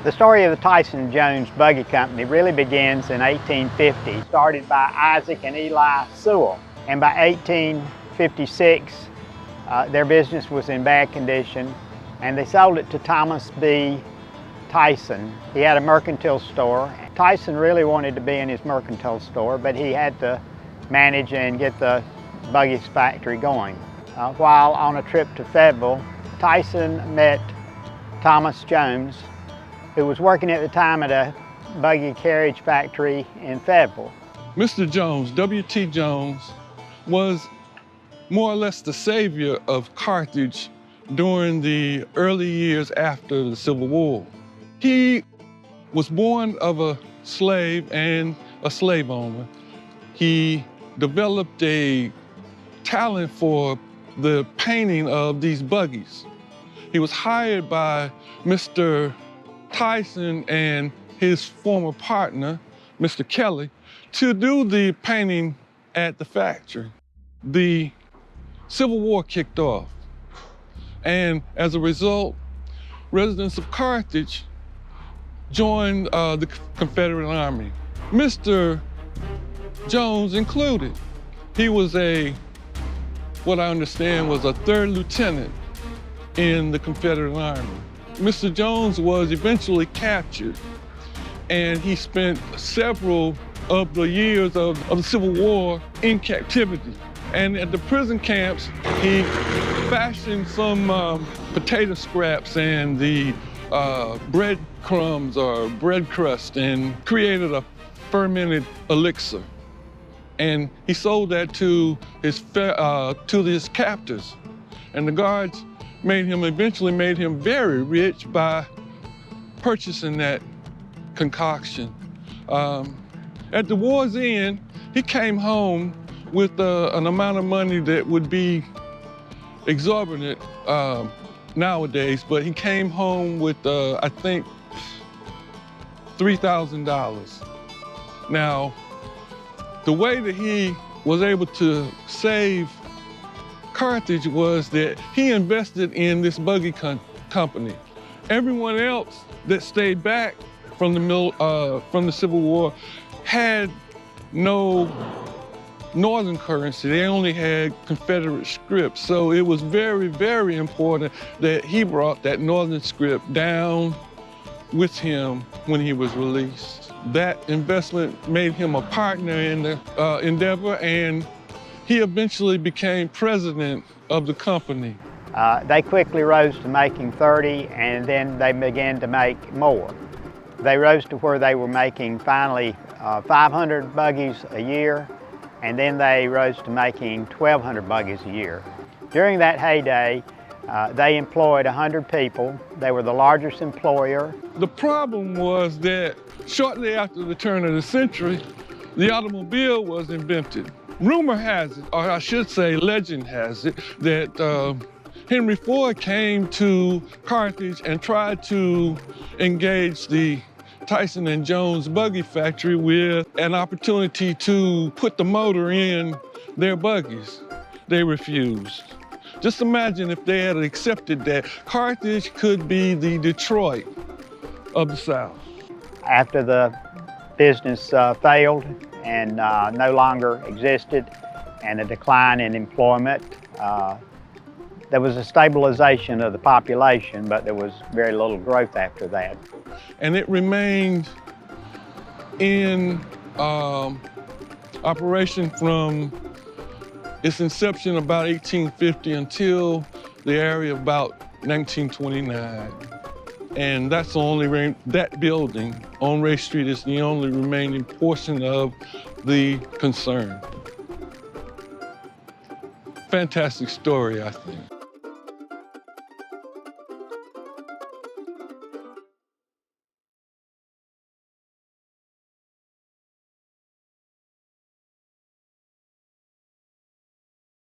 The story of the Tyson Jones Buggy Company really begins in 1850, started by Isaac and Eli Sewell. And by 1856, their business was in bad condition, and they sold it to Thomas B. Tyson. He had a mercantile store. Tyson really wanted to be in his mercantile store, but he had to manage and get the buggies factory going. While on a trip to Fayetteville, Tyson met Thomas Jones, who was working at the time at a buggy carriage factory in Fayetteville. Mr. Jones, W.T. Jones, was more or less the savior of Carthage during the early years after the Civil War. He was born of a slave and a slave owner. He developed a talent for the painting of these buggies. He was hired by Mr. Tyson and his former partner, Mr. Kelly, to do the painting at the factory. The Civil War kicked off, and as a result, residents of Carthage joined the Confederate Army, Mr. Jones included. He was what I understand was a third lieutenant in the Confederate Army. Mr. Jones was eventually captured, and he spent several of the years of the Civil War in captivity. And at the prison camps, he fashioned some potato scraps and the bread crumbs or bread crust and created a fermented elixir. And he sold that to his captors. And the guards eventually made him very rich by purchasing that concoction. At the war's end, he came home with an amount of money that would be exorbitant nowadays, but he came home with, I think, $3,000. Now, the way that he was able to save Carthage was that he invested in this buggy company. Everyone else that stayed back from the Civil War had no Northern currency. They only had Confederate script. So it was very, very important that he brought that Northern script down with him when he was released. That investment made him a partner in the endeavor, and he eventually became president of the company. They quickly rose to making 30, and then they began to make more. They rose to where they were making finally 500 buggies a year, and then they rose to making 1,200 buggies a year. During that heyday, they employed 100 people. They were the largest employer. The problem was that shortly after the turn of the century, the automobile was invented. Rumor has it, or I should say legend has it, that Henry Ford came to Carthage and tried to engage the Tyson and Jones Buggy Factory with an opportunity to put the motor in their buggies. They refused. Just imagine if they had accepted that. Carthage could be the Detroit of the South. After the business failed and no longer existed, and a decline in employment, there was a stabilization of the population, but there was very little growth after that. And it remained in operation from its inception about 1850 until the area of about 1929. And that's the only, that building on Ray Street is the only remaining portion of the concern. Fantastic story, I think.